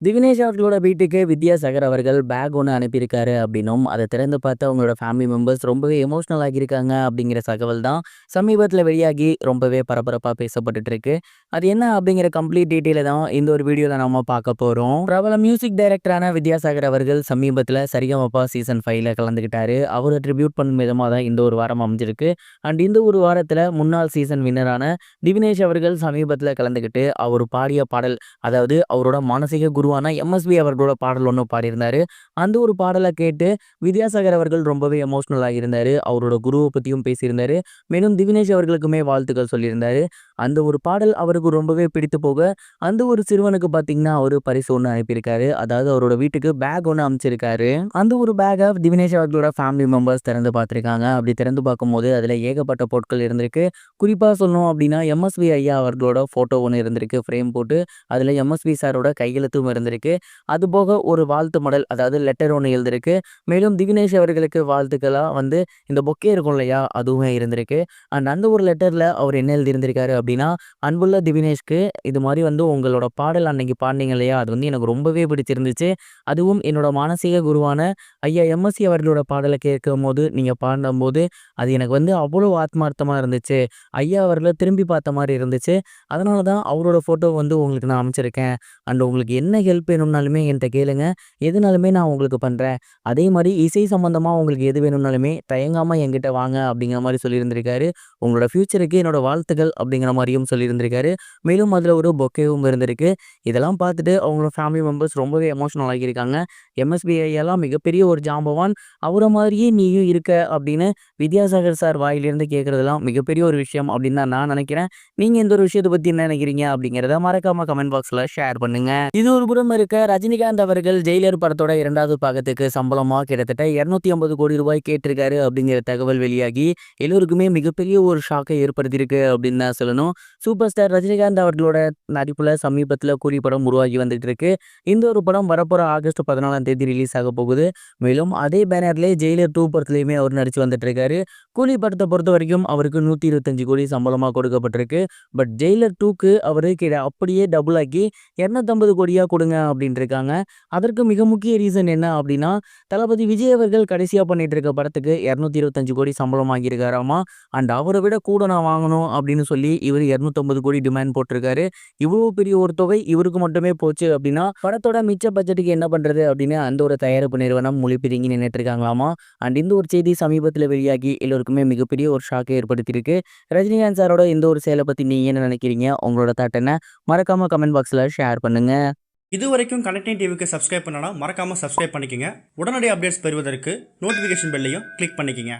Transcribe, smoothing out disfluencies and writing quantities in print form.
திவினேஷ் அவர்களோட வீட்டுக்கு வித்யாசாகர் அவர்கள் பேக் ஒன்று அனுப்பியிருக்காரு அப்படின்னும், அதை திறந்து பார்த்து அவங்களோட ஃபேமிலி மெம்பர்ஸ் ரொம்பவே எமோஷனல் ஆகியிருக்காங்க அப்படிங்கிற தகவல் தான் சமீபத்தில் வெளியாகி ரொம்பவே பரபரப்பாக பேசப்பட்டுட்டு இருக்கு. அது என்ன அப்படிங்கிற கம்ப்ளீட் டீட்டெயிலை தான் இந்த ஒரு வீடியோவில் நம்ம பார்க்க போகிறோம். பிரபல மியூசிக் டைரக்டரான வித்யாசாகர் அவர்கள் சமீபத்தில் சரிகமபா சீசன் 5ல கலந்துக்கிட்டாரு. அவரை ட்ரிபியூட் பண்ணும் விதமாக தான் இந்த ஒரு வாரம் அமைஞ்சிருக்கு. அண்ட் இந்த ஒரு வாரத்தில் முன்னாள் சீசன் வின்னரான திவினேஷ் அவர்கள் சமீபத்தில் கலந்துக்கிட்டு அவர் பாடிய பாடல், அதாவது அவரோட மானசீக குருவான எம்எஸ்வி அவர்களோட பாடல் ஒன்று பாடியிருந்தாரு. அந்த ஒரு பாடலை கேட்டு வித்யாசாகர் அவர்கள் ரொம்பவே எமோஷனல் ஆகியிருந்தாரு. அவரோட குருவை பற்றியும் பேசியிருந்தாரு. மேலும் திவினேஷ் அவர்களுக்குமே வாழ்த்துக்கள் சொல்லியிருந்தாரு. அந்த ஒரு பாடல் அவருக்கு ரொம்பவே பிடித்து போக அந்த ஒரு சிறுவனுக்கு பார்த்தீங்கன்னா ஒரு பரிசு ஒன்று அனுப்பியிருக்காரு. அதாவது அவரோட வீட்டுக்கு பேக் ஒன்று அமைச்சிருக்காரு. அந்த ஒரு பேக்கை திவினேஷ் அவர்களோட ஃபேமிலி மெம்பர்ஸ் திறந்து பார்த்துருக்காங்க. அப்படி திறந்து பார்க்கும்போது அதில் ஏகப்பட்ட பொருட்கள் இருந்திருக்கு. குறிப்பாக சொல்லணும் அப்படின்னா எம்எஸ்வி ஐயா அவர்களோட ஃபோட்டோ ஒன்று இருந்திருக்கு ஃப்ரேம் போட்டு. அதில் எம்எஸ்வி சாரோட கையெழுத்தும் இருந்திருக்கு. அதுபோக ஒரு வாழ்த்து மடல், அதாவது லெட்டர் ஒன்று எழுதிருக்கு. மேலும் திவினேஷ் அவர்களுக்கு வாழ்த்துக்களாக இந்த பொக்கே இருக்கும் இல்லையா, அதுவுமே இருந்திருக்கு. அண்ட் அந்த ஒரு லெட்டரில் அவர் என்ன எழுதியிருந்திருக்காரு அப்படின்னா, அன்புள்ள திவினேஷ்க்கு இது மாதிரி உங்களோட பாடல் அன்னைக்கு பாடினீங்க இல்லையா, அது எனக்கு ரொம்பவே பிடிச்சிருந்துச்சு. அதுவும் என்னோட மானசீக குருவான ஐயா எம்எஸ்சி அவர்களோட பாடலை கேட்கும் போது நீங்கள் பாடும்போது அது எனக்கு அவ்வளோ ஆத்மார்த்தமாக இருந்துச்சு. ஐயா அவர்களை திரும்பி பார்த்த மாதிரி இருந்துச்சு. அதனால தான் அவரோட ஃபோட்டோ உங்களுக்கு நான் அமைச்சிருக்கேன். அண்ட் உங்களுக்கு என்ன ஹெல்ப் வேணும்னாலுமே என்கிட்ட கேளுங்க. எதுனாலுமே நான் உங்களுக்கு பண்ணுறேன். அதே மாதிரி இசை சம்மந்தமாக உங்களுக்கு எது வேணும்னாலுமே தயங்காமல் என்கிட்ட வாங்க அப்படிங்கிற மாதிரி சொல்லியிருந்திருக்காரு. உங்களோட ஃப்யூச்சருக்கு என்னோட வாழ்த்துக்கள் அப்படிங்கிற மாதிரியும் சொல்லியிருந்திருக்காரு. மேலும் அதில் ஒரு பொக்கேவும் இருந்திருக்கு. இதெல்லாம் பார்த்துட்டு அவங்களோட ஃபேமிலி மெம்பர்ஸ் ரொம்பவே எமோஷனல் ஆகியிருக்காங்க. எம்எஸ்பி ஐயாலாம் மிகப்பெரிய ஒரு ஜாம்பவான், அவரை மாதிரியே நீயும் இருக்க அப்படின்னு வித்யாசாகர் சார் வாயிலிருந்து கேட்குறதுலாம் மிகப்பெரிய ஒரு விஷயம் அப்படின்னு தான் நான் நினைக்கிறேன். நீங்கள் இந்த ஒரு விஷயத்தை பற்றி என்ன நினைக்கிறீங்க அப்படிங்கிறத மறக்காம கமெண்ட் பாக்ஸில் ஷேர் பண்ணுங்க. இது ஒரு புறம் இருக்க, ரஜினிகாந்த் அவர்கள் ஜெயிலர் படத்தோட 2வது பாகத்துக்கு சம்பளமாக கிட்டத்தட்ட 250 கோடி ரூபாய் கேட்டிருக்காரு அப்படிங்கிற தகவல் வெளியாகி எல்லோருக்குமே மிகப்பெரிய ஒரு ஷாக்கை ஏற்படுத்தியிருக்கு அப்படின்னு தான் சொல்லணும். சூப்பர் ஸ்டார் ரஜினிகாந்த் அவர்களோட நடிப்புல சமீபத்தில் கூலி படம் உருவாகி வந்துட்டு இருக்கு. இந்த ஒரு படம் வரப்போற ஆகஸ்ட் 14ஆம் தேதி ரிலீஸ் ஆக போகுது. மேலும் அதே பேனர்லேயே ஜெயிலர் 2 படத்துலையுமே அவர் நடிச்சு வந்துட்டு இருக்காரு. கூலி படத்தை பொறுத்த வரைக்கும் அவருக்கு 125 கோடி சம்பளமாக கொடுக்கப்பட்டிருக்கு. பட் ஜெயிலர் 2க்கு அவரு அப்படியே டபுள் ஆக்கி 250 கோடியா கொடுங்க அப்படின்னு இருக்காங்க. அதற்கு மிக முக்கிய ரீசன் என்ன அப்படின்னா, தளபதி விஜய் அவர்கள் கடைசியாக பண்ணிட்டு இருக்க படத்துக்கு 225 கோடி சம்பளம் ஆகியிருக்காராமா. அண்ட் அவரை விட கூட நான் வாங்கணும் அப்படின்னு சொல்லி இவர் 250 கோடி டிமாண்ட் போட்டிருக்காரு. இவ்வளோ பெரிய ஒரு தொகை இவருக்கு மட்டுமே போச்சு அப்படின்னா படத்தோட மிச்ச பட்ஜெட்டுக்கு என்ன பண்றது அப்படின்னு அந்த ஒரு தயாரிப்பு நிறுவனம் மொழிபிரிங்கி நின்றுட்டு இருக்காங்களாமா. அண்ட் இந்த ஒரு செய்தி சமீபத்தில் வெளியாகி எல்லோருக்குமே மிகப்பெரிய ஒரு ஷாக்கை ஏற்படுத்தியிருக்கு. ரஜினிகாந்த் சாரோட இந்த ஒரு செயலை பற்றி நீங்கள் என்ன நினைக்கிறீங்க? உங்களோட தாட் என்ன? மறக்காம கமெண்ட் பாக்ஸில் ஷேர் பண்ணுங்க. இது வரைக்கும் கனெக்டிங் டிவிக்கு சப்ஸ்கிரைப் பண்ணனா மறக்காமல் சப்ஸ்கிரைப் பண்ணிக்கங்க. உடனடி அப்டேட்ஸ் பெறுவதற்கு நோட்டிஃபிகேஷன் பெல்லையும் கிளிக் பண்ணிக்கங்க.